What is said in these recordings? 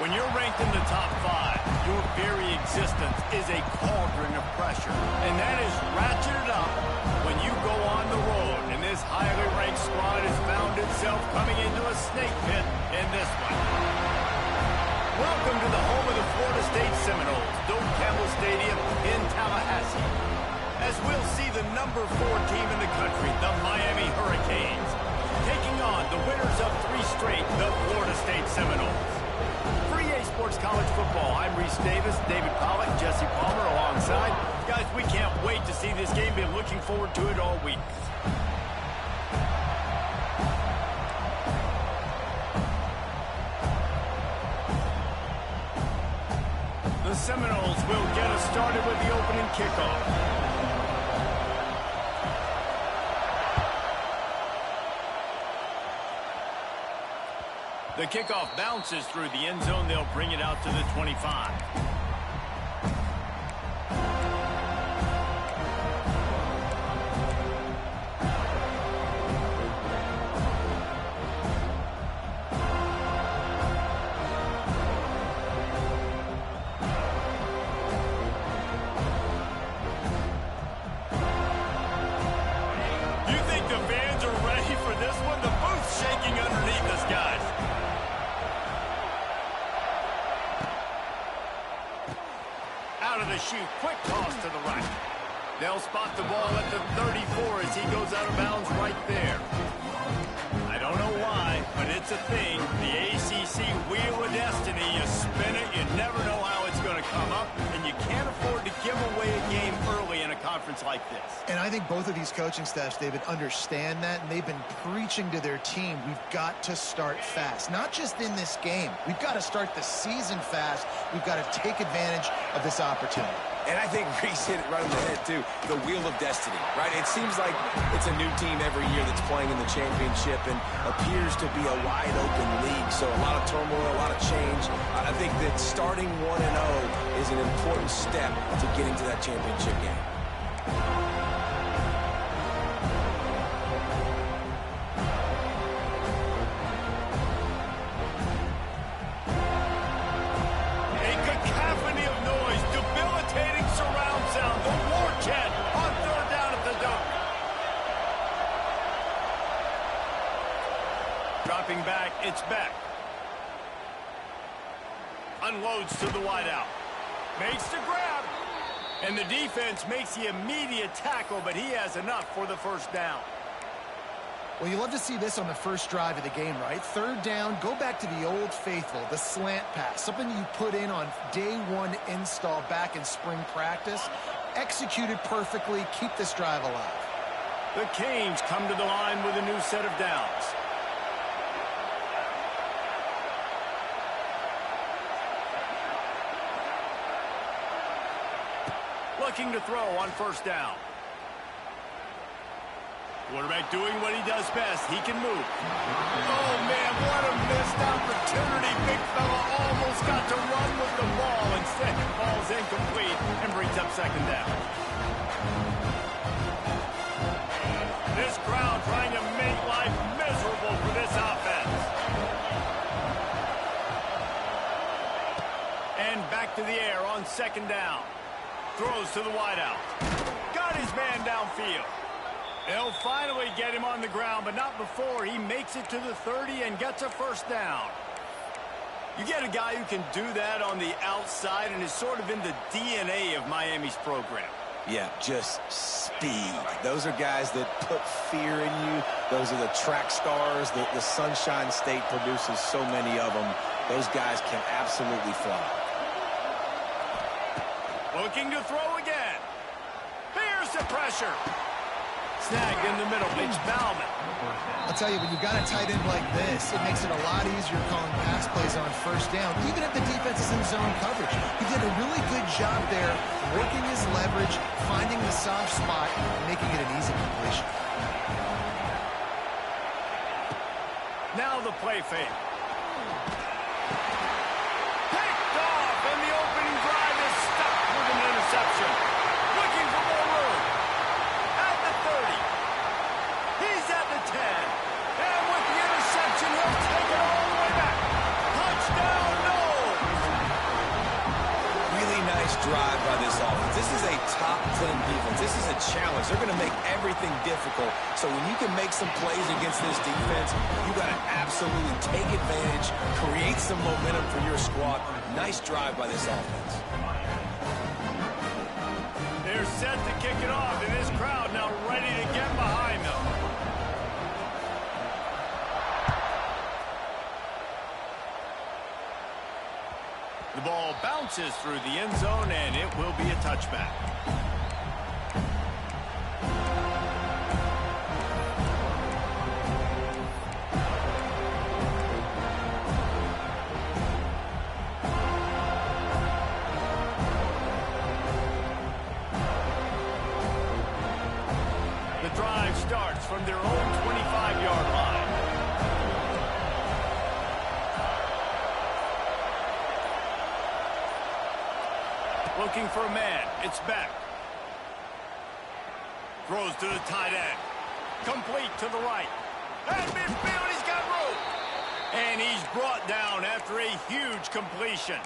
When you're ranked in the top 5, your very existence is a cauldron of pressure. And that is ratcheted up when you go on the road. And this highly ranked squad has found itself coming into a snake pit in this one. Welcome to the home of the Florida State Seminoles, Doak Campbell Stadium in Tallahassee. As we'll see the number 4 team in the country, the Miami Hurricanes, taking on the winners of 3 straight, the Florida State Seminoles. For EA Sports College Football, I'm Reese Davis, David Pollack, Jesse Palmer alongside. Guys, we can't wait to see this game. Been looking forward to it all week. The Seminoles will get us started with the opening kickoff. The kickoff bounces through the end zone. They'll bring it out to the 25. You think the fans are ready for this one? The booth's shaking underneath us, guys. Out of the chute, quick toss to the right. They'll spot the ball at the 34 as he goes out of bounds right there. I don't know why, but it's a thing. The ACC Wheel of Destiny, you spin it, you never know how it's going to come up, and you can't afford to give away a game early in a conference like this. And I think both of these coaching staffs, David, understand that, and they've been preaching to their team, we've got to start fast. Not just in this game. We've got to start the season fast. We've got to take advantage of this opportunity. And I think Reese hit it right on the head, too. The Wheel of Destiny, right? It seems like it's a new team every year that's playing in the championship and appears to be a wide-open league. So a lot of turmoil, a lot of change. I think that starting 1-0 is an important step to getting to that championship game. Dropping back, it's Beck. Unloads to the wideout. Makes the grab. And the defense makes the immediate tackle, but he has enough for the first down. Well, you love to see this on the first drive of the game, right? 3rd down, go back to the old faithful, the slant pass, something you put in on day 1 install back in spring practice. Executed perfectly, keep this drive alive. The Canes come to the line with a new set of downs. Looking to throw on first down. Quarterback doing what he does best. He can move. Oh, man, what a missed opportunity. Big fella almost got to run with the ball. Instead, it falls incomplete and brings up second down. This crowd trying to make life miserable for this offense. And back to the air on second down. Throws to the wideout. Got his man downfield. They'll finally get him on the ground, but not before he makes it to the 30 and gets a first down. You get a guy who can do that on the outside and is sort of in the DNA of Miami's program. Yeah, just speed. Those are guys that put fear in you. Those are the track stars. The Sunshine State produces so many of them. Those guys can absolutely fly. Looking to throw again. Here's the pressure. Snagged in the middle. It's Bauman. I'll tell you, when you've got a tight end like this, it makes it a lot easier calling pass plays on first down, even if the defense is in zone coverage. He did a really good job there, working his leverage, finding the soft spot, and making it an easy completion. Now the play fake. Picked off, and the opening drive is stuck with an interception. Looking for more room. At the 30. He's at the 10. And with the interception, he'll take it all the way back. Touchdown, no! Really nice drive by this offense. This is a top 10 defense. This is a challenge. They're going to make everything difficult. So when you can make some plays against this defense, you got to absolutely take advantage, create some momentum for your squad. Nice drive by this offense. They're set to kick it off, and this crowd now ready to get behind them. The ball bounces through the end zone, and it will be a touchback. The drive starts from their own 25-yard line. Looking for a man. It's Beck. Throws to the tight end. Complete to the right. At midfield, he's got room. And he's brought down after a huge completion.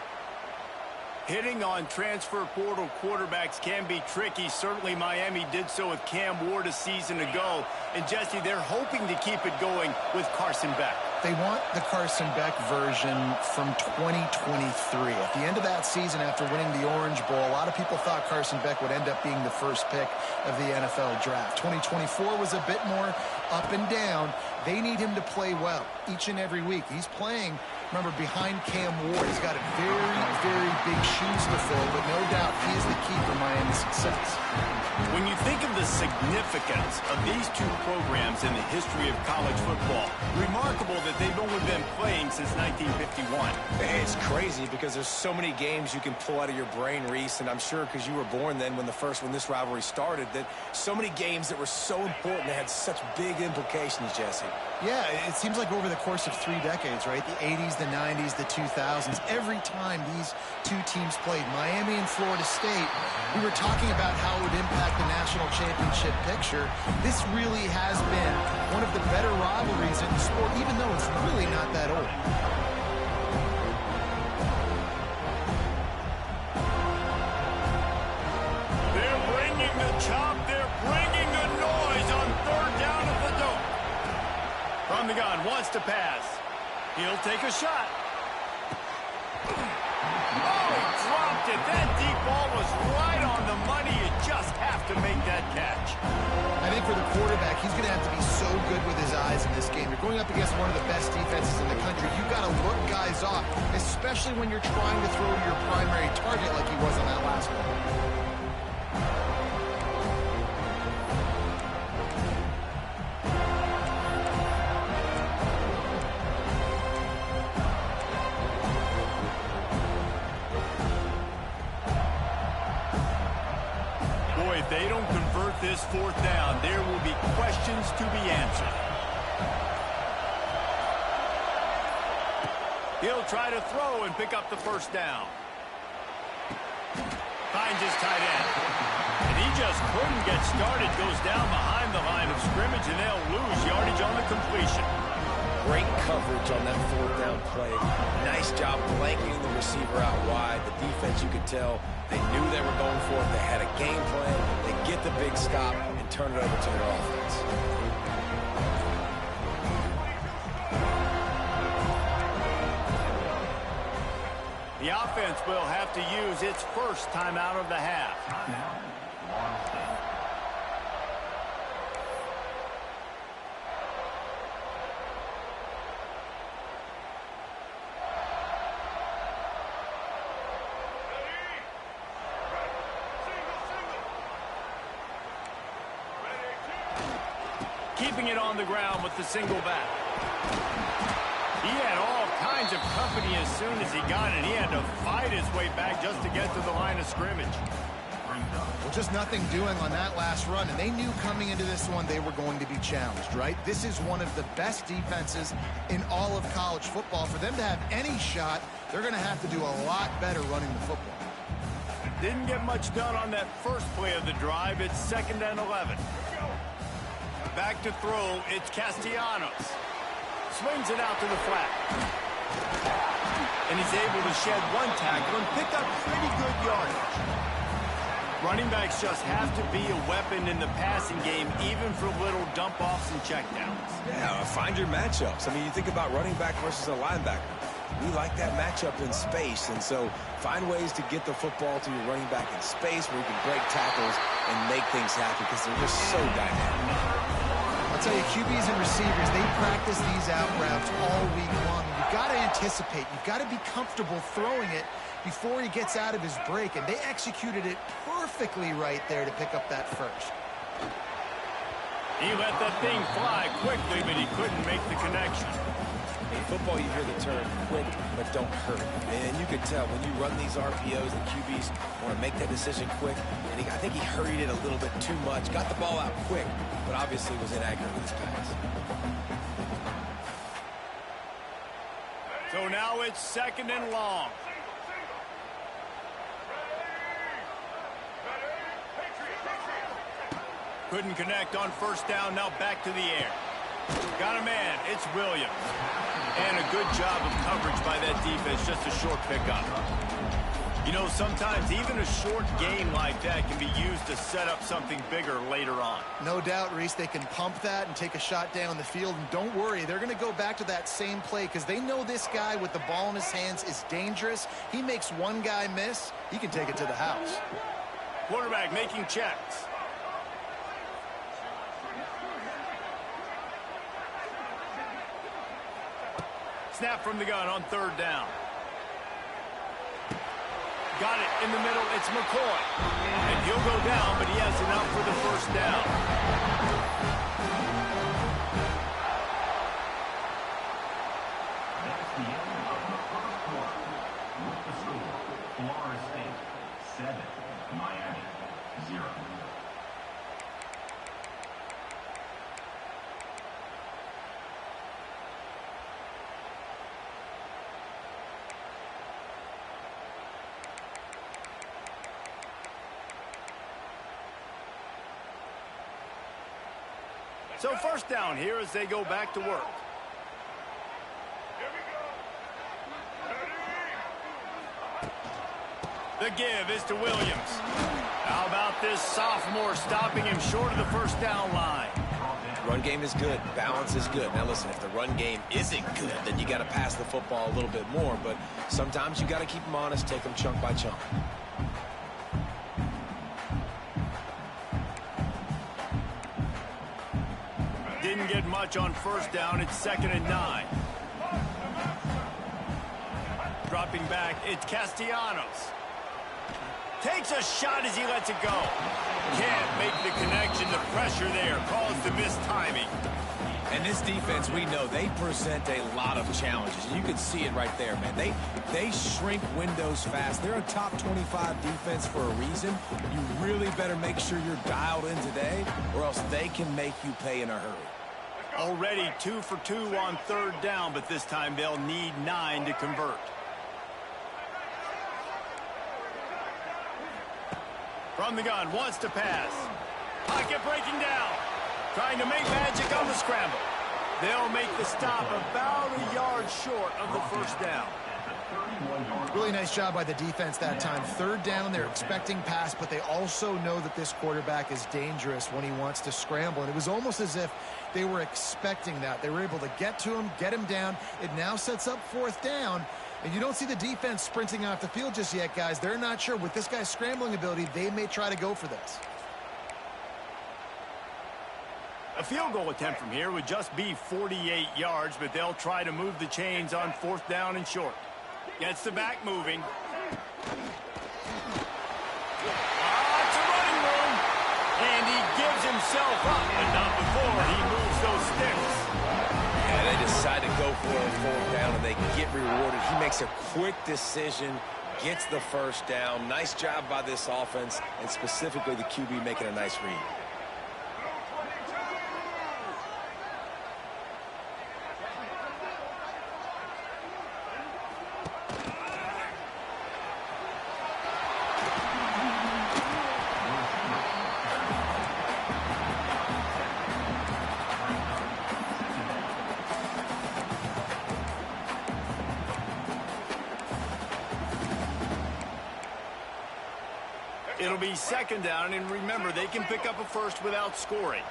Hitting on transfer portal quarterbacks can be tricky. Certainly Miami did so with Cam Ward a season ago. And Jesse, they're hoping to keep it going with Carson Beck. They want the Carson Beck version from 2023. At the end of that season, after winning the Orange Bowl, a lot of people thought Carson Beck would end up being the first pick of the NFL draft. 2024 was a bit more up and down. They need him to play well each and every week. He's playing, remember, behind Cam Ward. He's got a very, very big shoes to fill, but no doubt he is the key for Miami's success. When you think of the significance of these two programs in the history of college football, remarkable that they've only been playing since 1951. It's crazy because there's so many games you can pull out of your brain, Reese, and I'm sure because you were born then when this rivalry started, that so many games that were so important, that had such big implications, Jesse. Yeah, it seems like over the course of 3 decades, right? The 80s, the 90s, the 2000s, every time these two teams played, Miami and Florida State, we were talking about how it would impact the national championship picture. This really has been one of the better rivalries in the sport, even though it's really not that old. They're bringing the chop. They're bringing the noise on third down at the dome. From the gun, wants to pass. He'll take a shot. Oh, he dropped it. That deep ball was right on the money. You just have to make that catch. I think for the quarterback, he's going to have to be so good with his eyes in this game. You're going up against one of the best defenses in the country. You've got to look guys off, especially when you're trying to throw to your primary target like he was on that last one. If they don't convert this fourth down, there will be questions to be answered. He'll try to throw and pick up the first down. Finds his tight end. And he just couldn't get started. Goes down behind the line of scrimmage, and they'll lose yardage on the completion. Great coverage on that fourth down play. Nice job blanketing the receiver out wide. The defense, you could tell, they knew they were going for it. They had a game plan. They get the big stop and turn it over to their offense. The offense will have to use its first timeout of the half. Keeping it on the ground with the single back. He had all kinds of company as soon as he got it. He had to fight his way back just to get to the line of scrimmage. Well, just nothing doing on that last run, and they knew coming into this one they were going to be challenged, right? This is one of the best defenses in all of college football. For them to have any shot, they're going to have to do a lot better running the football. Didn't get much done on that first play of the drive. It's 2nd and 11. Back to throw, it's Castellanos. Swings it out to the flat. And he's able to shed one tackle and pick up pretty good yardage. Running backs just have to be a weapon in the passing game, even for little dump-offs and checkdowns. Yeah, find your matchups. I mean, you think about running back versus a linebacker. We like that matchup in space, and so find ways to get the football to your running back in space where you can break tackles and make things happen because they're just so dynamic. I'll tell you, QBs and receivers, they practice these out routes all week long. You've got to anticipate. You've got to be comfortable throwing it before he gets out of his break, and they executed it perfectly right there to pick up that first. He let that thing fly quickly, but he couldn't make the connection. In football, you hear the term quick, but don't hurt. And you can tell when you run these RPOs, the QBs want to make that decision quick. And I think he hurried it a little bit too much. Got the ball out quick, but obviously was inaccurate with his pass. So now it's 2nd and long. Couldn't connect on first down. Now back to the air. Got a man. It's Williams. And a good job of coverage by that defense. Just a short pickup. You know, sometimes even a short game like that can be used to set up something bigger later on. No doubt, Reese, they can pump that and take a shot down the field. And don't worry, they're going to go back to that same play because they know this guy with the ball in his hands is dangerous. He makes one guy miss, he can take it to the house. Quarterback making checks. Snap from the gun on 3rd down. Got it in the middle. It's McCoy. And he'll go down, but he has enough for the first down. Florida State 7, Miami 0. So first down here as they go back to work. The give is to Williams. How about this sophomore stopping him short of the first down line? Run game is good. Balance is good. Now listen, if the run game isn't good, then you got to pass the football a little bit more. But sometimes you got to keep them honest, take them chunk by chunk. Didn't get much on first down. It's 2nd and 9. Dropping back, it's Castellanos. Takes a shot as he lets it go. Can't make the connection. The pressure there caused the missed timing. And this defense, we know, they present a lot of challenges. You can see it right there, man. They shrink windows fast. They're a top 25 defense for a reason. You really better make sure you're dialed in today, or else they can make you pay in a hurry. Already 2 for 2 on 3rd down, but this time they'll need 9 to convert. From the gun, wants to pass. Pocket breaking down. Trying to make magic on the scramble. They'll make the stop about a yard short of the first down. Really nice job by the defense that time. Third down, they're expecting pass, but they also know that this quarterback is dangerous when he wants to scramble. And it was almost as if they were expecting that. They were able to get to him, get him down. It now sets up fourth down. And you don't see the defense sprinting off the field just yet, guys. They're not sure. With this guy's scrambling ability, they may try to go for this. A field goal attempt from here would just be 48 yards, but they'll try to move the chains on fourth down and short. Gets the back moving. It's a running room. And he gives himself up, but not before he moves those sticks. Yeah, they decide to go for a fourth down, and they get rewarded. He makes a quick decision, gets the first down. Nice job by this offense, and specifically the QB making a nice read. It'll be second down, and remember, they can pick up a first without scoring.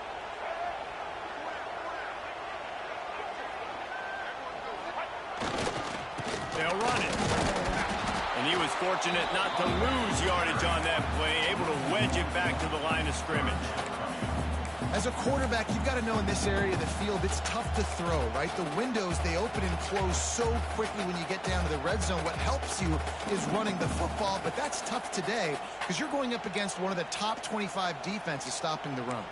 They'll run it. And he was fortunate not to lose yardage on that play, able to wedge it back to the line of scrimmage. As a quarterback, you've got to know in this area of the field, it's tough to throw, right? The windows, they open and close so quickly when you get down to the red zone. What helps you is running the football, but that's tough today because you're going up against one of the top 25 defenses stopping the run.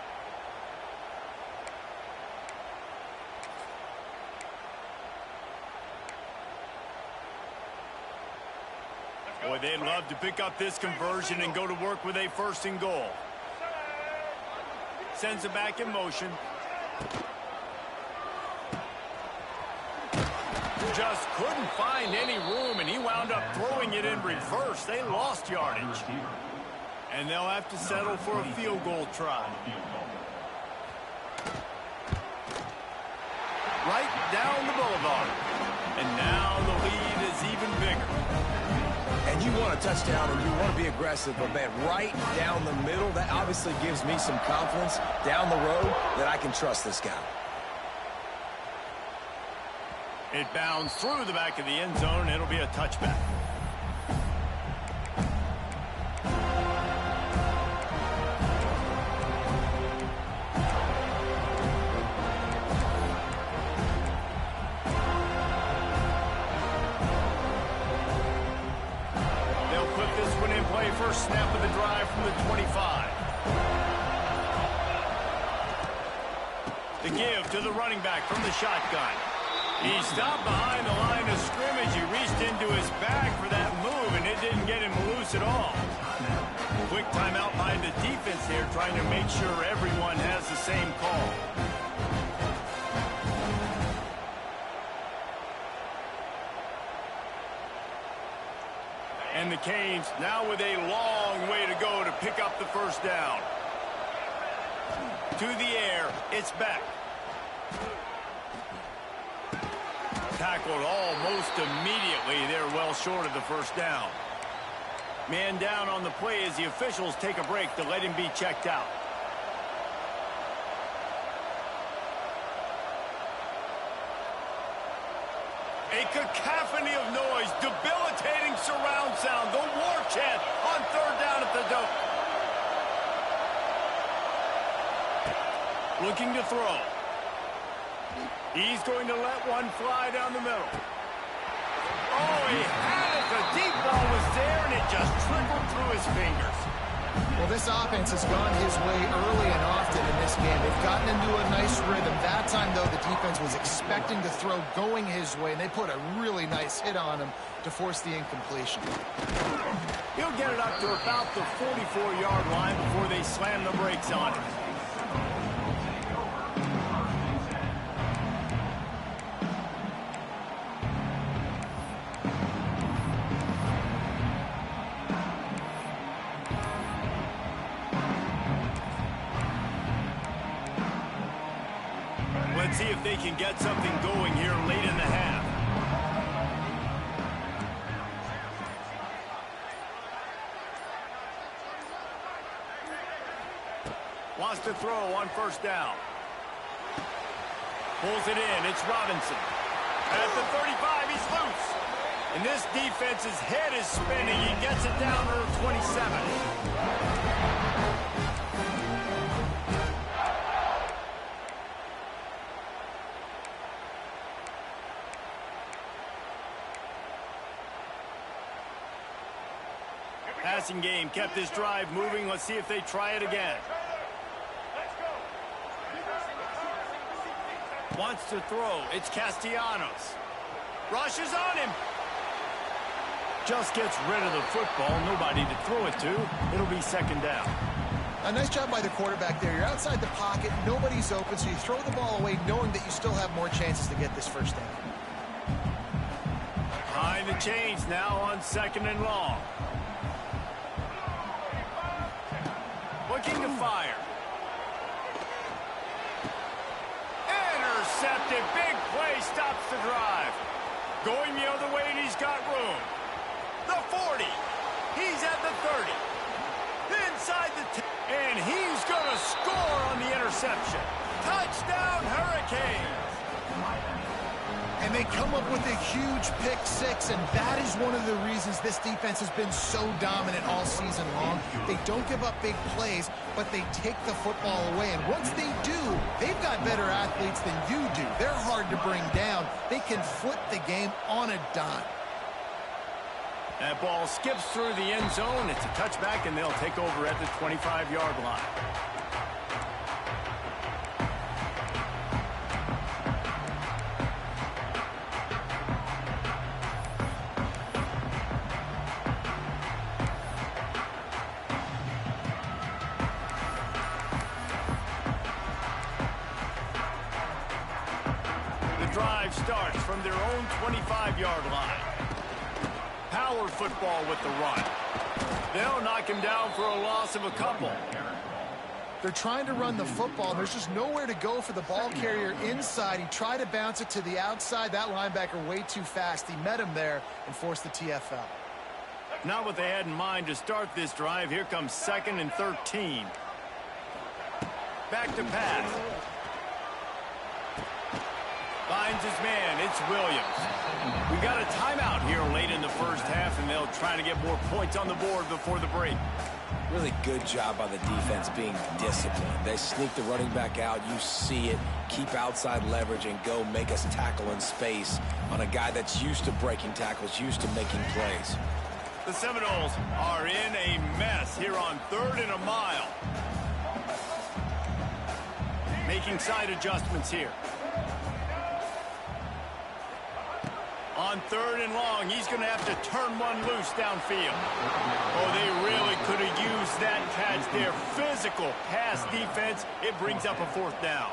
Boy, they'd love to pick up this conversion and go to work with a first and goal. Sends it back in motion. Just couldn't find any room, and he wound up throwing it in reverse. They lost yardage. And they'll have to settle for a field goal try. Right down the boulevard. And now the lead is even bigger. And you want a touchdown, and you want to be aggressive, but man, right down the middle, that obviously gives me some confidence down the road that I can trust this guy. It bounds through the back of the end zone, and it'll be a touchback. First snap of the drive from the 25. The give to the running back from the shotgun. He stopped behind the line of scrimmage. He reached into his bag for that move, and it didn't get him loose at all. Quick timeout by the defense here, trying to make sure everyone has the same call. And the Canes now with a long way to go to pick up the first down. To the air, it's back. Tackled almost immediately. They're well short of the first down. Man down on the play as the officials take a break to let him be checked out. A cacophony of noise, debilitating surround sound, the war chant on third down at the dope. Looking to throw. He's going to let one fly down the middle. Oh, he had it. The deep ball was there, and it just trickled through his fingers. Well, this offense has gone his way early and often in this game. They've gotten into a nice rhythm. That time, though, the defense was expecting to throw going his way, and they put a really nice hit on him to force the incompletion. He'll get it up to about the 44-yard line before they slam the brakes on him. Let's see if they can get something going here late in the half. Wants to throw on first down. Pulls it in. It's Robinson. At the 35, he's loose. And this defense's head is spinning. He gets it down to the 27. Passing game kept this drive moving. Let's see if they try it again. Wants to throw. It's Castellanos. Rushes on him. Just gets rid of the football. Nobody to throw it to. It'll be second down. A nice job by the quarterback there. You're outside the pocket. Nobody's open, so you throw the ball away knowing that you still have more chances to get this first down. Behind the chains now on second and long. Looking to fire. Intercepted. Big play stops the drive. Going the other way, and he's got room. The 40. He's at the 30. Inside the 10. And he's going to score on the interception. Touchdown, Hurricanes. And they come up with a huge pick six, and that is one of the reasons this defense has been so dominant all season long. They don't give up big plays, but they take the football away. And once they do, they've got better athletes than you do. They're hard to bring down. They can flip the game on a dime. That ball skips through the end zone. It's a touchback, and they'll take over at the 25-yard line. Drive starts from their own 25-yard line. Power football with the run. They'll knock him down for a loss of a couple. They're trying to run the football, and there's just nowhere to go for the ball carrier inside. He tried to bounce it to the outside. That linebacker way too fast. He met him there and forced the TFL. Not what they had in mind to start this drive. Here comes 2nd and 13. Back to pass. Finds his man. It's Williams. We got a timeout here late in the first half, and they'll try to get more points on the board before the break. Really good job by the defense being disciplined. They sneak the running back out. You see it. Keep outside leverage and go make us tackle in space on a guy that's used to breaking tackles, used to making plays. The Seminoles are in a mess here on 3rd and a mile. Making side adjustments here. On 3rd and long, he's going to have to turn one loose downfield. Oh, they really could have used that catch there. Physical pass defense. It brings up a 4th down.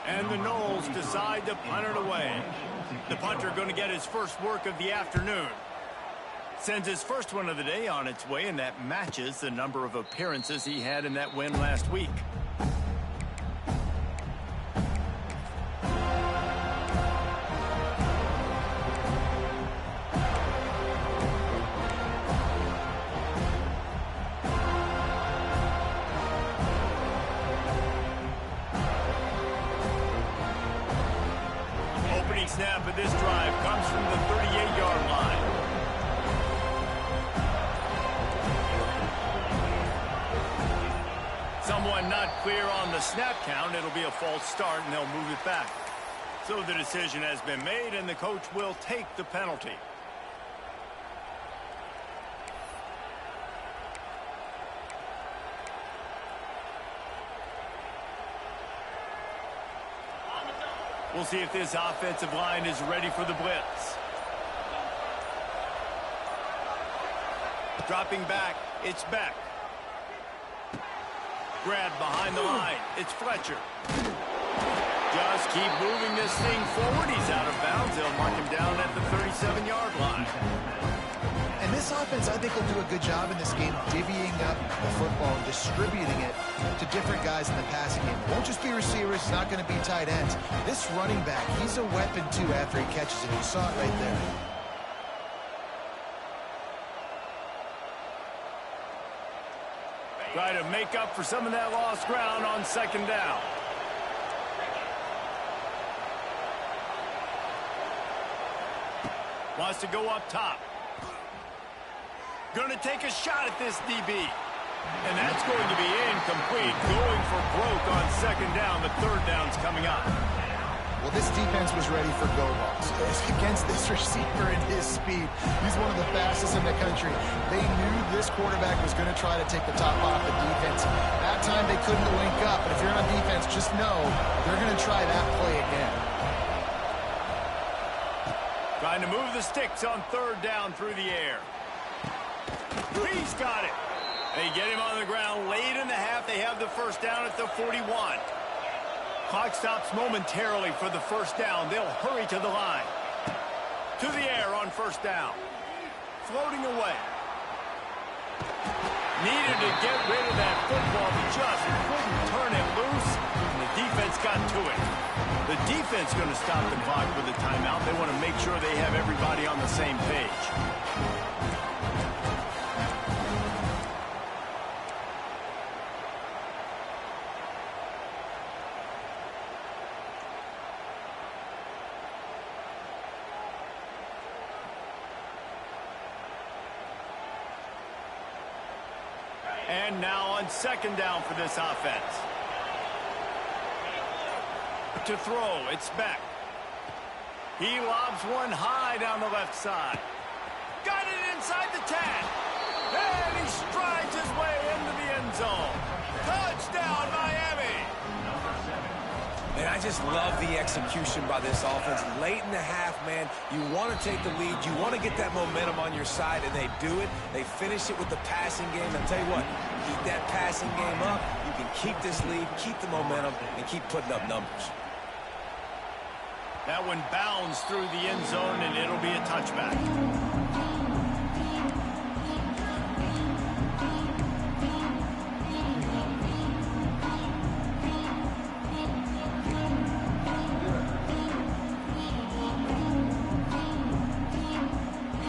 And the Noles decide to punt it away. The punter going to get his first work of the afternoon. Sends his first one of the day on its way, and that matches the number of appearances he had in that win last week. Snap of this drive comes from the 38-yard line. Someone not clear on the snap count. It'll be a false start, and they'll move it back. So the decision has been made, and the coach will take the penalty. We'll see if this offensive line is ready for the blitz. Dropping back, it's Beck. Grabbed behind the line, it's Fletcher. Just keep moving this thing forward. He's out of bounds. They'll mark him down at the 37-yard line. And this offense, I think, will do a good job in this game divvying up the football and distributing it to different guys in the passing game. It won't just be receivers. It's not going to be tight ends. This running back, he's a weapon, too, after he catches it. You saw it right there. Try to make up for some of that lost ground on second down. Wants to go up top. Going to take a shot at this DB. And that's going to be incomplete. Going for broke on second down. The third down's coming up. Well, this defense was ready for go balls. Against this receiver and his speed, he's one of the fastest in the country. They knew this quarterback was going to try to take the top off the defense. That time they couldn't link up, but if you're on defense, just know they're going to try that play again. Trying to move the sticks on third down through the air. He's got it. They get him on the ground late in the half. They have the first down at the 41. Clock stops momentarily for the first down. They'll hurry to the line. To the air on first down. Floating away. Needed to get rid of that football. Just couldn't turn it loose. And the defense got to it. The defense going to stop the clock with a timeout. They want to make sure they have everybody on the same page. And now on second down for this offense. To throw, it's Beck. He lobs one high down the left side. Got it inside the 10. And he strides his way into the end zone. Touchdown, Miami. And I just love the execution by this offense. Late in the half, man, you want to take the lead. You want to get that momentum on your side, and they do it. They finish it with the passing game. I'll tell you what, keep that passing game up. You can keep this lead, keep the momentum, and keep putting up numbers. That one bounds through the end zone, and it'll be a touchback.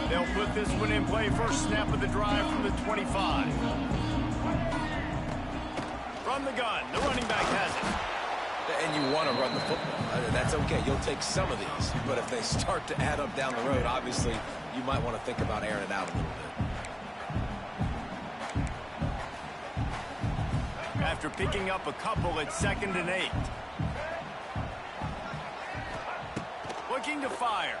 They'll put this one in play. First snap of the drive from the 25. From the gun, the running back has it. And you want to run the football. That's okay. You'll take some of these. But if they start to add up down the road, obviously, you might want to think about airing it out a little bit. After picking up a couple, it's 2nd and 8. Looking to fire.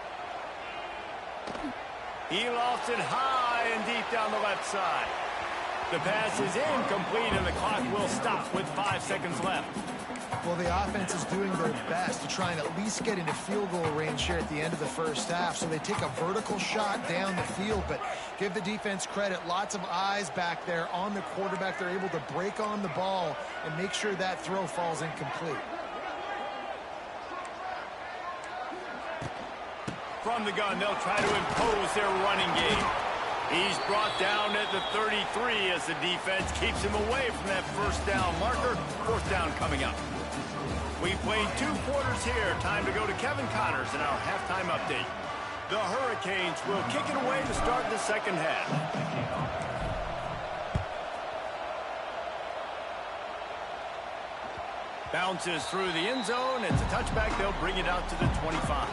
He lofts it high and deep down the left side. The pass is incomplete, and the clock will stop with 5 seconds left. Well, the offense is doing their best to try and at least get into field goal range here at the end of the first half. So they take a vertical shot down the field, but give the defense credit. Lots of eyes back there on the quarterback. They're able to break on the ball and make sure that throw falls incomplete. From the gun, they'll try to impose their running game. He's brought down at the 33 as the defense keeps him away from that first down marker. Fourth down coming up. We played 2 quarters here. Time to go to Kevin Connors in our halftime update. The Hurricanes will kick it away to start the second half. Bounces through the end zone. It's a touchback. They'll bring it out to the 25.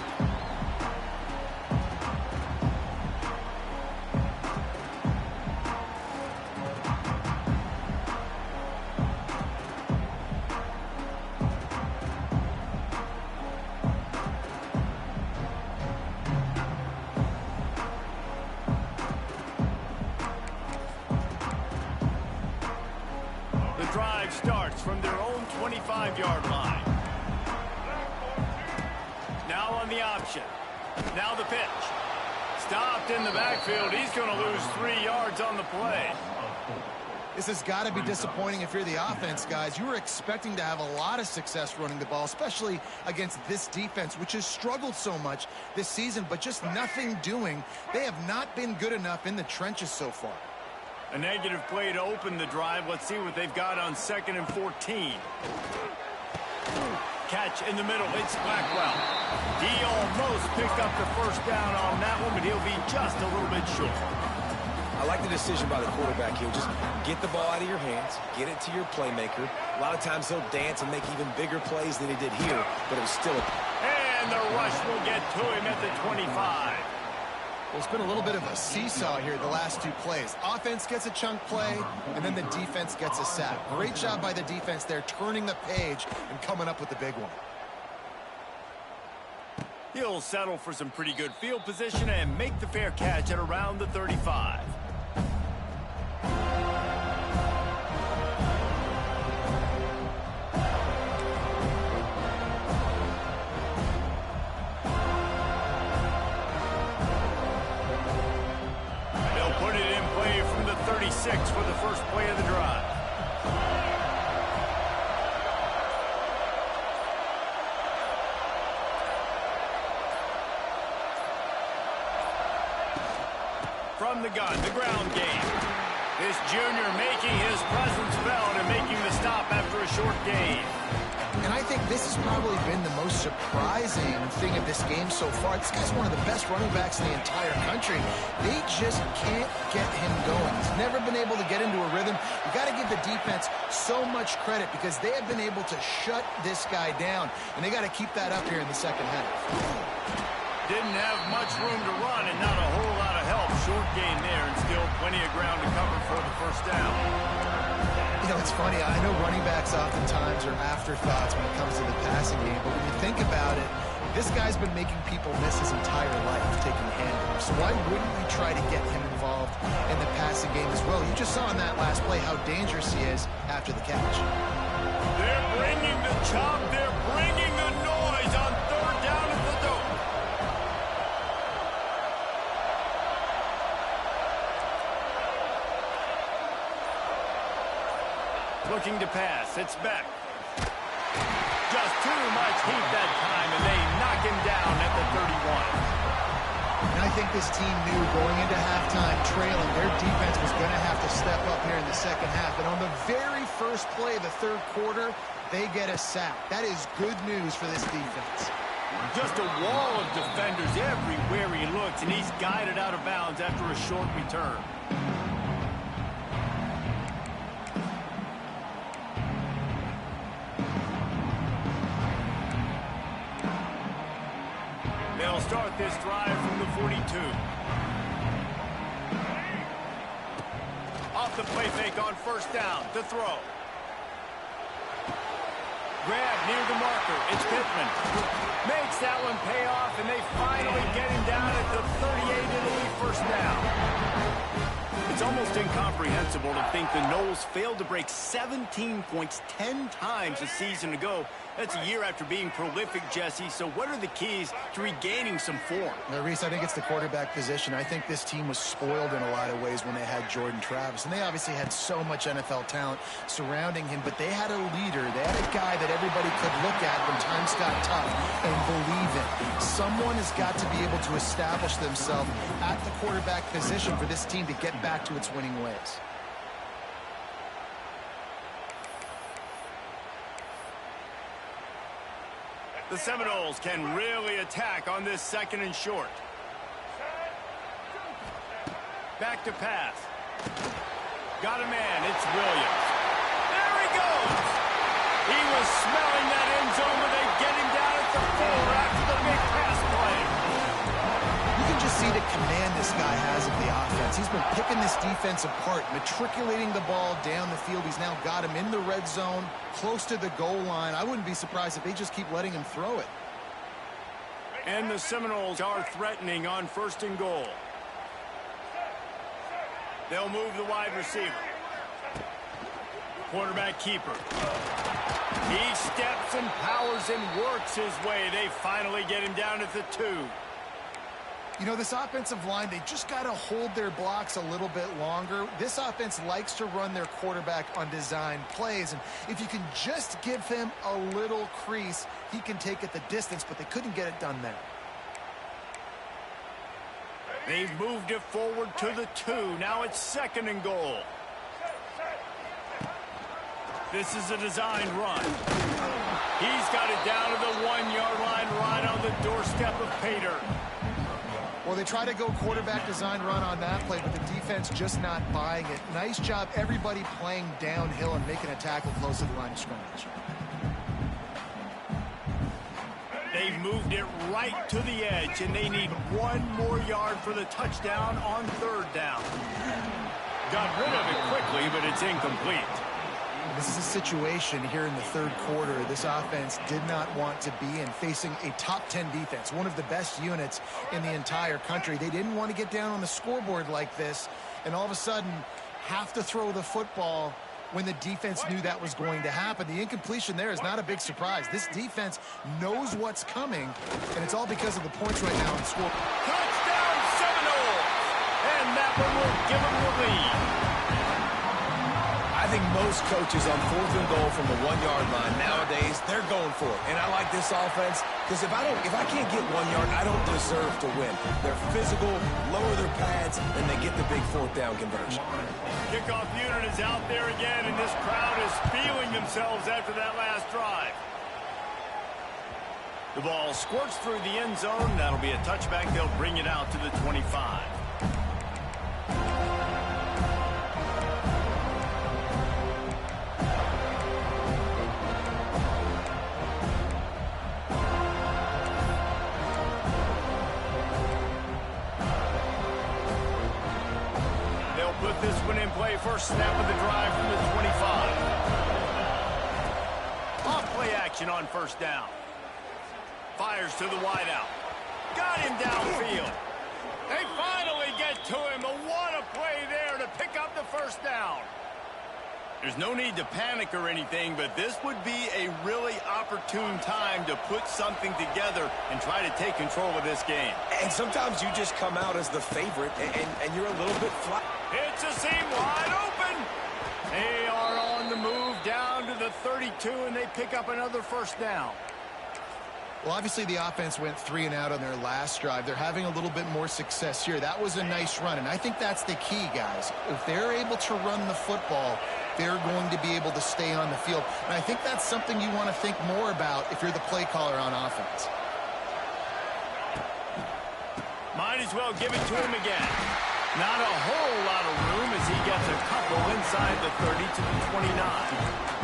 Drive starts from their own 25-yard line. Now on the option. Now the pitch. Stopped in the backfield. He's going to lose 3 yards on the play. This has got to be disappointing if you're the offense, guys. You were expecting to have a lot of success running the ball, especially against this defense, which has struggled so much this season, but just nothing doing. They have not been good enough in the trenches so far. A negative play to open the drive. Let's see what they've got on 2nd and 14. Catch in the middle. It's Blackwell. He almost picked up the first down on that one, but he'll be just a little bit short. I like the decision by the quarterback here. Just get the ball out of your hands, get it to your playmaker. A lot of times he'll dance and make even bigger plays than he did here, but it was still And the rush will get to him at the 25. Well, it's been a little bit of a seesaw here the last 2 plays. Offense gets a chunk play, and then the defense gets a sack. Great job by the defense there, turning the page and coming up with the big one. He'll settle for some pretty good field position and make the fair catch at around the 35. They'll put it in play from the 36 for the first play of the drive. From the gun, the ground game. This junior making his presence felt and making the stop after a short gain. And I think this has probably been the most surprising thing of this game so far. This guy's one of the best running backs in the entire country. They just can't get him going. He's never been able to get into a rhythm. You got to give the defense so much credit because they have been able to shut this guy down, and they got to keep that up here in the second half. Didn't have much room to run and not a whole lot of help. Short gain there and still plenty of ground to cover for the first down. You know, it's funny. I know running backs oftentimes are afterthoughts when it comes to the passing game, but when you think about it, this guy's been making people miss his entire life taking handoffs. So why wouldn't we try to get him involved in the passing game as well? You just saw in that last play how dangerous he is after the catch. They're bringing the chop. They're bringing the noise on 3rd down at the dope. Looking to pass. It's Beck. Just too much heat that time, and they knock him down at the 31. And I think this team knew going into halftime trailing, their defense was going to have to step up here in the second half. And on the very first play of the 3rd quarter, they get a sack. That is good news for this defense. Just a wall of defenders everywhere he looks, and he's guided out of bounds after a short return. They'll start this drive from the 42. Off the play fake on 1st down. To throw. Grab near the marker. It's Pittman. Makes that one pay off, and they finally get him down at the 38. It'll be 1st down. It's almost incomprehensible to think the Noles failed to break 17 points 10 times a season ago. That's a year after being prolific, Jesse. So what are the keys to regaining some form? Now, Reese, I think it's the quarterback position. I think this team was spoiled in a lot of ways when they had Jordan Travis. And they obviously had so much NFL talent surrounding him, but they had a leader. They had a guy that everybody could look at when times got tough and believe in. Someone has got to be able to establish themselves at the quarterback position for this team to get back to its winning ways. The Seminoles can really attack on this 2nd and short. Back to pass. Got a man. It's Williams. There he goes. He was smelling that end zone, but they get him down at the 4 after the big pass play. You can just see the command this guy has of the offense. He's been picking this defense apart, matriculating the ball down the field. He's now got him in the red zone, close to the goal line. I wouldn't be surprised if they just keep letting him throw it. And the Seminoles are threatening on 1st and goal. They'll move the wide receiver. Quarterback keeper. He steps and powers and works his way. They finally get him down at the 2. You know, this offensive line, they just got to hold their blocks a little bit longer. This offense likes to run their quarterback on design plays, and if you can just give him a little crease, he can take it the distance, but they couldn't get it done there. They've moved it forward to the 2. Now it's 2nd and goal. This is a design run. He's got it down to the 1-yard line right on the doorstep of Pater. Well, they try to go quarterback design run on that play, but the defense just not buying it. Nice job, everybody playing downhill and making a tackle close to the line of scrimmage. They've moved it right to the edge, and they need 1 more yard for the touchdown on 3rd down. Got rid of it quickly, but it's incomplete. This is a situation here in the 3rd quarter this offense did not want to be in, facing a top 10 defense, one of the best units in the entire country. They didn't want to get down on the scoreboard like this and all of a sudden have to throw the football when the defense knew that was going to happen. The incompletion there is not a big surprise. This defense knows what's coming, and it's all because of the points right now in the score. Touchdown Seminoles! And that one will give them the lead. I think most coaches on 4th and goal from the 1-yard line nowadays, they're going for it. And I like this offense because if I can't get 1 yard, I don't deserve to win. They're physical, lower their pads, and they get the big 4th down conversion. Kickoff unit is out there again, and this crowd is feeling themselves after that last drive. The ball squirts through the end zone. That'll be a touchback. They'll bring it out to the 25. Put this one in play. First snap of the drive from the 25. Off play action on 1st down. Fires to the wideout. Got him downfield. They finally get to him. But what a play there to pick up the 1st down. There's no need to panic or anything, but this would be a really opportune time to put something together and try to take control of this game. And sometimes you just come out as the favorite, and you're a little bit flat. It's a seam wide open. They are on the move down to the 32, and they pick up another 1st down. Well, obviously the offense went 3 and out on their last drive. They're having a little bit more success here. That was a nice run, and I think that's the key, guys. If they're able to run the football, they're going to be able to stay on the field. And I think that's something you want to think more about if you're the play caller on offense. Might as well give it to him again. Not a whole lot of room as he gets a couple inside the 30 to the 29.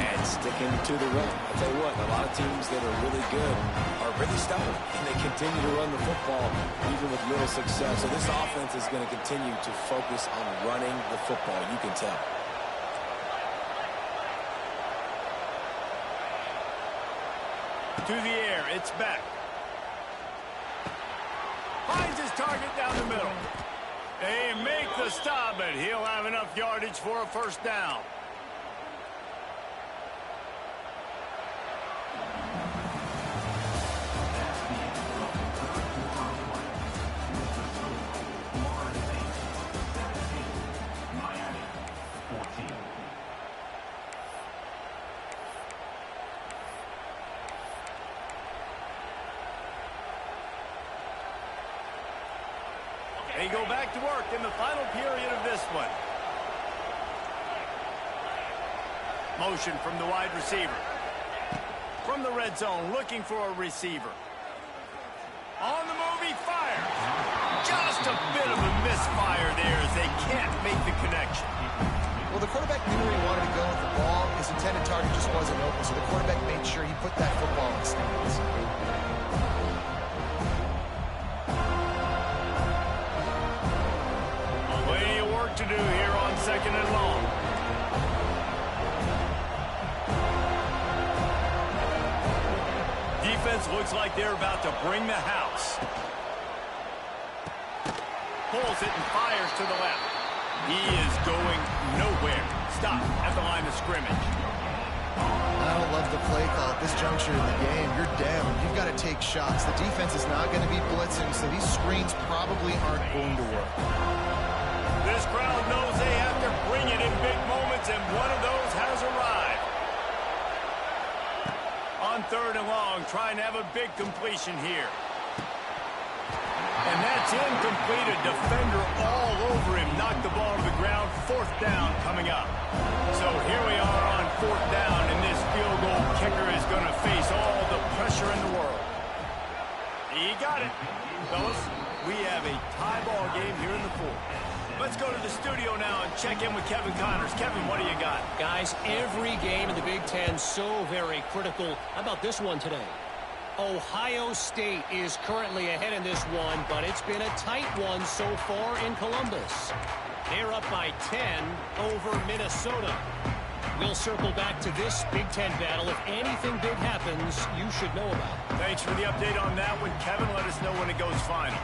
And sticking to the run. I'll tell you what, a lot of teams that are really good are really stubborn, and they continue to run the football even with little success. So this offense is going to continue to focus on running the football. You can tell. To the air, it's back. Finds his target down the middle. They make the stop, but he'll have enough yardage for a 1st down. They go back to work in the final period of this one. Motion from the wide receiver. From the red zone, looking for a receiver. On the move, he fires. Just a bit of a misfire there as they can't make the connection. Well, the quarterback knew where he wanted to go with the ball. His intended target just wasn't open, so the quarterback made sure he put that football in the stands. Plenty of work to do here on 2nd and long. Defense looks like they're about to bring the house. Pulls it and fires to the left. He is going nowhere. Stop at the line of scrimmage. I don't love the play call at this juncture in the game. You're down. You've got to take shots. The defense is not going to be blitzing, so these screens probably aren't going to work. This crowd knows they have to bring it in big moments, and one of those has arrived. On 3rd and long, trying to have a big completion here. And that's incomplete. A defender all over him. Knocked the ball to the ground. 4th down coming up. So here we are on 4th down, and this field goal kicker is going to face all the pressure in the world. He got it. Fellas, we have a tie ball game here in the 4th. Let's go to the studio now and check in with Kevin Connors. Kevin, what do you got? Guys, every game in the Big Ten so very critical. How about this one today? Ohio State is currently ahead in this one, but it's been a tight one so far in Columbus. They're up by 10 over Minnesota. We'll circle back to this Big Ten battle. If anything big happens, you should know about it. Thanks for the update on that one, Kevin. Let us know when it goes final.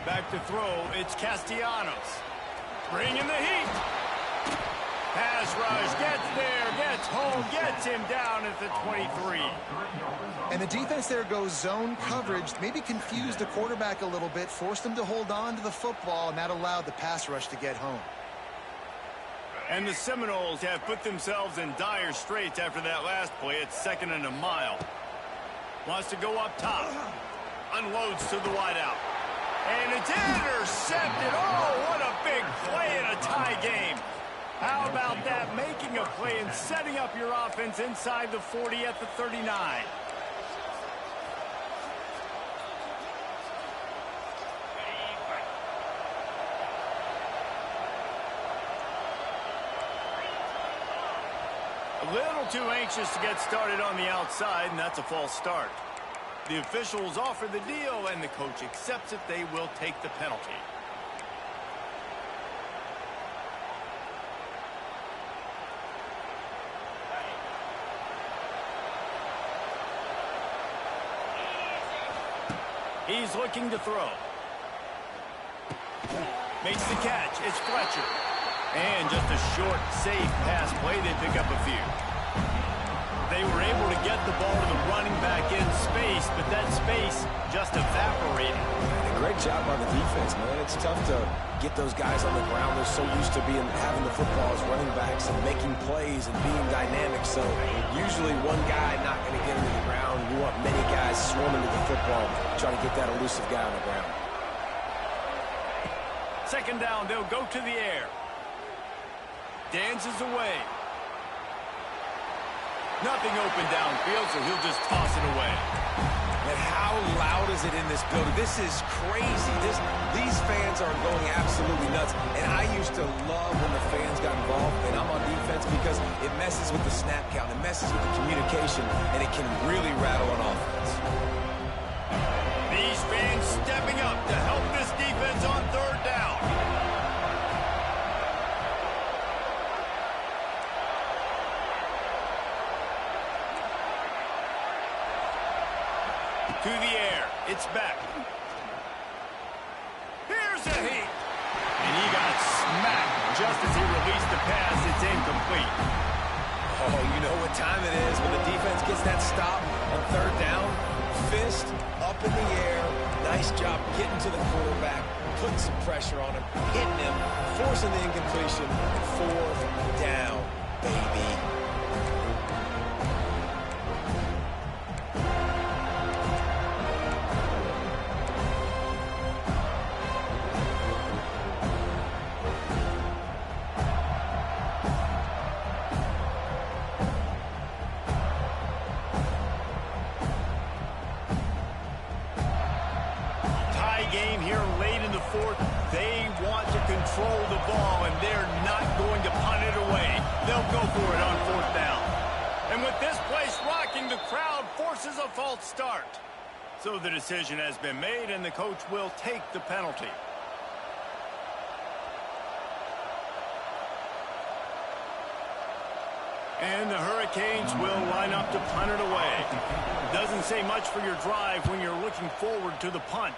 Back to throw, it's Castellanos. Bringing the heat. Pass rush, gets there, gets home, gets him down at the 23. And the defense there goes zone coverage, maybe confused the quarterback a little bit, forced him to hold on to the football, and that allowed the pass rush to get home. And the Seminoles have put themselves in dire straits after that last play. It's 2nd and a mile. Wants to go up top. Unloads to the wideout. And it's intercepted. Oh, what a big play in a tie game. How about that? Making a play and setting up your offense inside the 40 at the 39. A little too anxious to get started on the outside, and that's a false start. The officials offer the deal, and the coach accepts it. They will take the penalty. He's looking to throw. Makes the catch. It's Fletcher. And just a short, safe pass play. They pick up a few. They were able to get the ball to the running back in space, but that space just evaporated. Great job by the defense, man. It's tough to get those guys on the ground. They're so used to having the football as running backs and making plays and being dynamic. So usually one guy not going to get into the ground. You want many guys swarming to the football, trying to get that elusive guy on the ground. 2nd down, they'll go to the air. Dances away. Nothing open downfield, so he'll just toss it away. And how loud is it in this building? This is crazy. These fans are going absolutely nuts. And I used to love when the fans got involved, and I'm on defense, because it messes with the snap count. It messes with the communication, and it can really rattle an offense. These fans stepping up to help this defense on 3rd down. To the air. It's back. Here's a heat. And he got smacked just as he released the pass. It's incomplete. Oh, you know what time it is when the defense gets that stop on 3rd down. Fist up in the air. Nice job getting to the quarterback, putting some pressure on him, hitting him, forcing the incompletion, and 4th down, baby. Game here late in the 4th. They want to control the ball, and they're not going to punt it away. They'll go for it on 4th down. And with this place rocking, the crowd forces a false start. So the decision has been made, and the coach will take the penalty. And the Hurricanes will line up to punt it away. Doesn't say much for your drive when you're looking forward to the punt.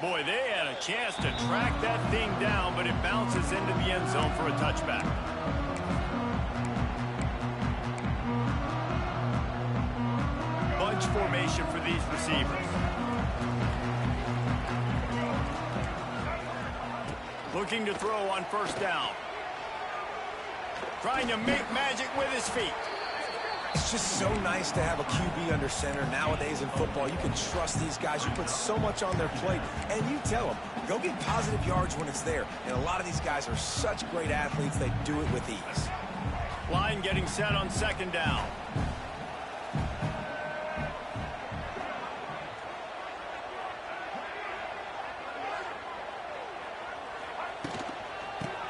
Boy, they had a chance to track that thing down, but it bounces into the end zone for a touchback. Bunch formation for these receivers. Looking to throw on first down. Trying to make magic with his feet. It's just so nice to have a QB under center. Nowadays in football, you can trust these guys. You put so much on their plate, and you tell them, go get positive yards when it's there. And a lot of these guys are such great athletes, they do it with ease. Line getting set on second down.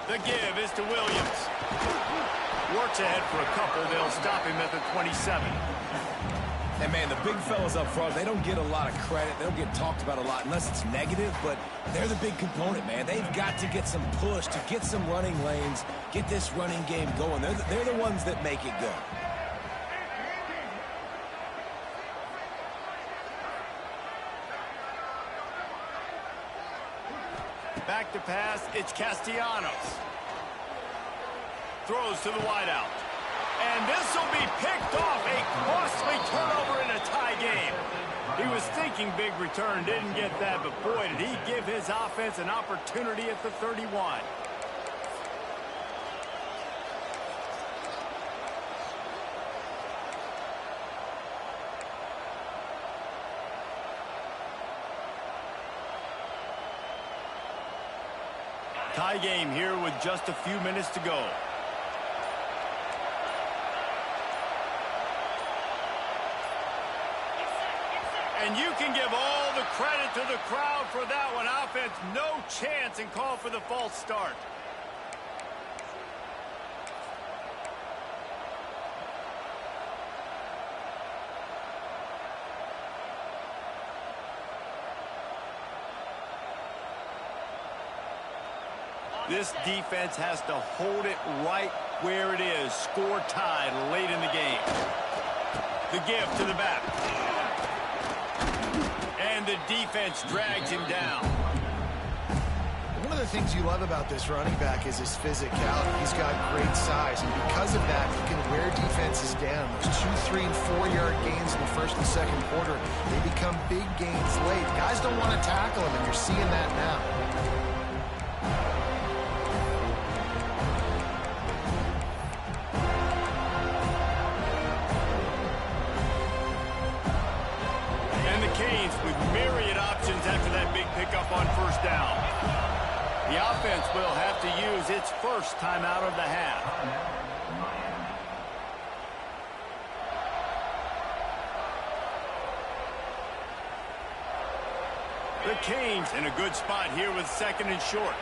The give is to Williams. Works ahead for a couple. They'll stop him at the 27. And, man, the big fellas up front, they don't get a lot of credit. They don't get talked about a lot unless it's negative, but they're the big component, man. They've got to get some push, to get some running lanes, get this running game going. They're the ones that make it go. Back to pass, it's Castellanos. Throws to the wideout. And this will be picked off. A costly turnover in a tie game. He was thinking big return, didn't get that, but boy, did he give his offense an opportunity at the 31. Tie game here with just a few minutes to go. And you can give all the credit to the crowd for that one. Offense, no chance, and call for the false start. This defense has to hold it right where it is. Score tied late in the game. The give to the back. And the defense drags him down. One of the things you love about this running back is his physicality. He's got great size, and because of that, he can wear defenses down. Those 2, 3, and 4-yard gains in the first and second quarter, they become big gains late. Guys don't want to tackle him, and you're seeing that now. With myriad options after that big pickup on first down. The offense will have to use its first timeout of the half. The Canes in a good spot here with second and short.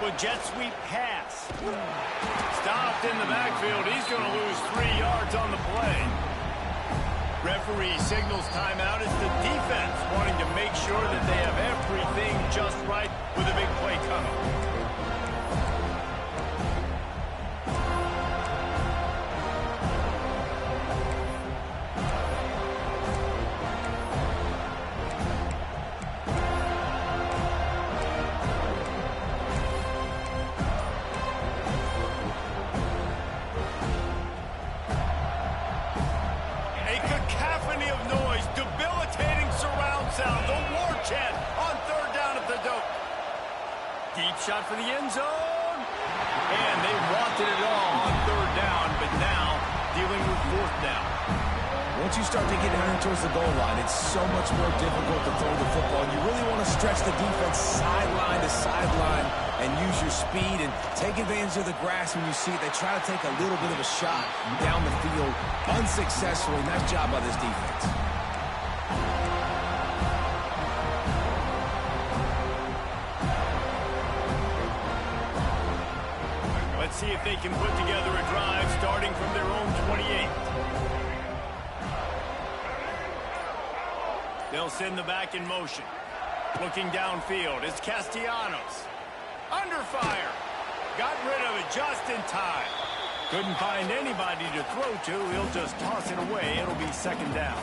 With jet sweep pass. Stopped in the backfield. He's going to lose 3 yards on the play. Referee signals timeout. It's the defense wanting to make sure that they have everything just right with a big play coming. Shot for the end zone. And they wanted it all on third down, but now dealing with fourth down. Once you start to get down towards the goal line, it's so much more difficult to throw the football. You really want to stretch the defense sideline to sideline and use your speed and take advantage of the grass when you see it. They try to take a little bit of a shot down the field unsuccessfully. Nice job by this defense. See if they can put together a drive starting from their own 28. They'll send the back in motion. Looking downfield, it's Castellanos. Under fire. Got rid of it just in time. Couldn't find anybody to throw to. He'll just toss it away. It'll be second down.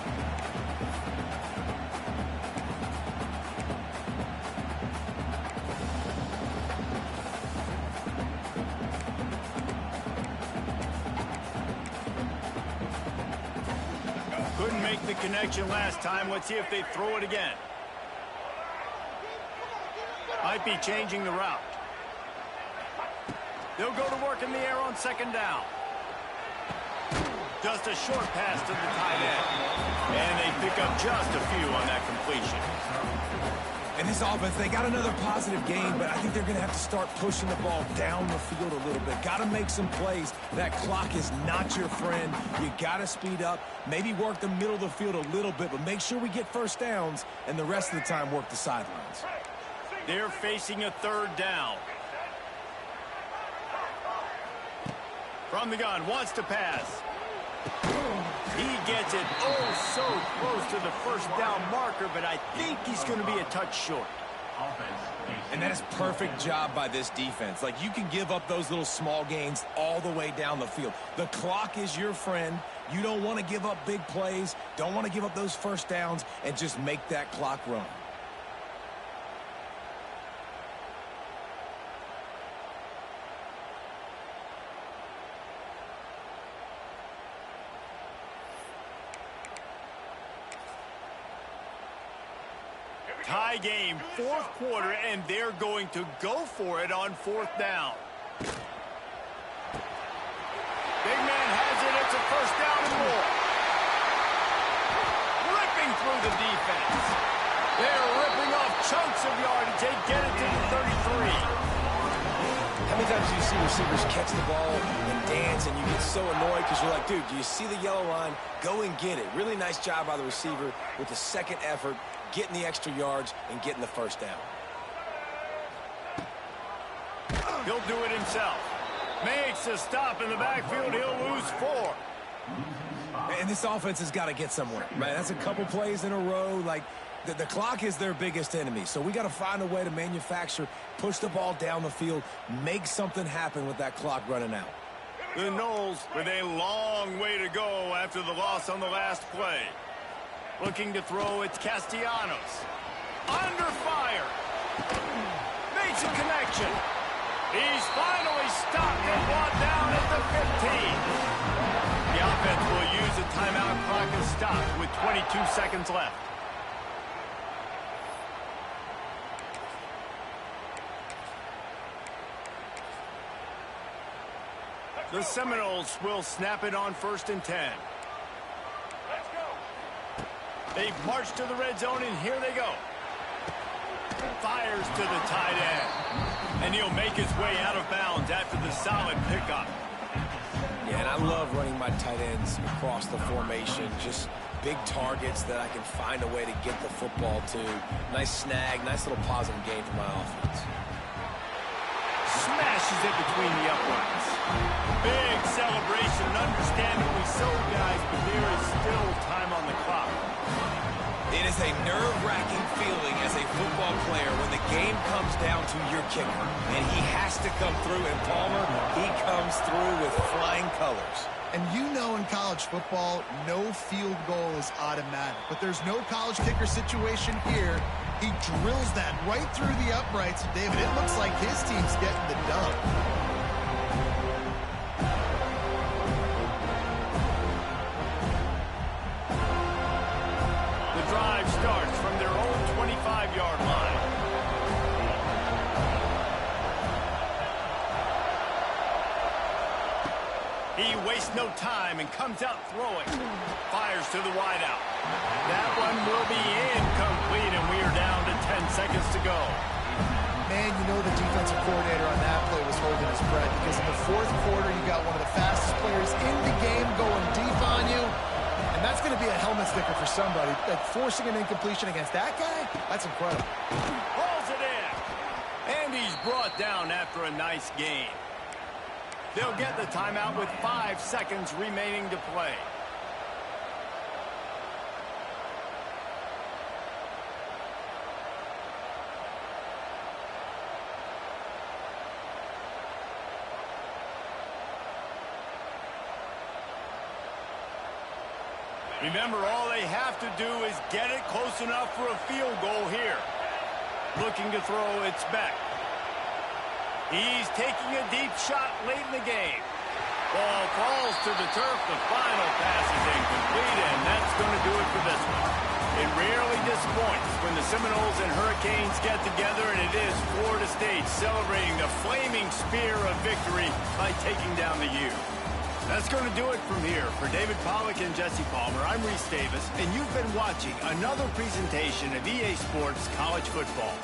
Couldn't make the connection last time. Let's see if they throw it again. Might be changing the route. They'll go to work in the air on second down. Just a short pass to the tight end. And they pick up just a few on that completion. And this offense, they got another positive game, but I think they're going to have to start pushing the ball down the field a little bit. Got to make some plays. That clock is not your friend. You got to speed up, maybe work the middle of the field a little bit, but make sure we get first downs, and the rest of the time work the sidelines. They're facing a third down. From the gun, wants to pass. He gets it oh so close to the first down marker, but I think he's going to be a touch short. And that is perfect job by this defense. Like, you can give up those little small gains all the way down the field. The clock is your friend. You don't want to give up big plays, don't want to give up those first downs, and just make that clock run. Tie game, fourth quarter, and they're going to go for it on fourth down. Big man has it. It's a first down and more. Ripping through the defense. They're ripping off chunks of yardage. They get it to the 33. How many times do you see receivers catch the ball and dance, and you get so annoyed because you're like, dude, do you see the yellow line? Go and get it. Really nice job by the receiver with the second effort, getting the extra yards and getting the first down. He'll do it himself. Makes a stop in the backfield. He'll lose 4. And this offense has got to get somewhere, right? That's a couple plays in a row. Like, the clock is their biggest enemy. So we got to find a way to manufacture, push the ball down the field, make something happen with that clock running out. The Noles with a long way to go after the loss on the last play. Looking to throw, it's Castellanos. Under fire. Makes a connection. He's finally stopped and brought down at the 15. The offense will use a timeout. Clock is stopped with 22 seconds left. The Seminoles will snap it on 1st and 10. They march to the red zone, and here they go. Fires to the tight end. And he'll make his way out of bounds after the solid pickup. Yeah, and I love running my tight ends across the formation. Just big targets that I can find a way to get the football to. Nice snag, nice little positive gain for my offense. Smashes it between the uprights. Big celebration, understandably so, guys, but there is still time on the clock. It is a nerve-wracking feeling as a football player when the game comes down to your kicker, and he has to come through, and Palmer, he comes through with flying colors. And you know in college football, no field goal is automatic, but there's no college kicker situation here. He drills that right through the uprights, and David, it looks like his team's getting the dub. Starts from their own 25-yard line. He wastes no time and comes out throwing. Fires to the wideout. That one will be incomplete, and we are down to 10 seconds to go. Man, you know the defensive coordinator on that play was holding his breath because in the fourth quarter, you got one of the fastest players in the game going deep on you. And that's going to be a helmet sticker for somebody. Like forcing an incompletion against that guy, that's incredible. Pulls it in. And he's brought down after a nice gain. They'll get the timeout with 5 seconds remaining to play. Remember, all they have to do is get it close enough for a field goal here. Looking to throw, it's Beck. He's taking a deep shot late in the game. Ball falls to the turf. The final pass is incomplete, and that's going to do it for this one. It rarely disappoints when the Seminoles and Hurricanes get together, and it is Florida State celebrating the flaming spear of victory by taking down the U. That's going to do it from here. For David Pollack and Jesse Palmer, I'm Reese Davis, and you've been watching another presentation of EA Sports College Football.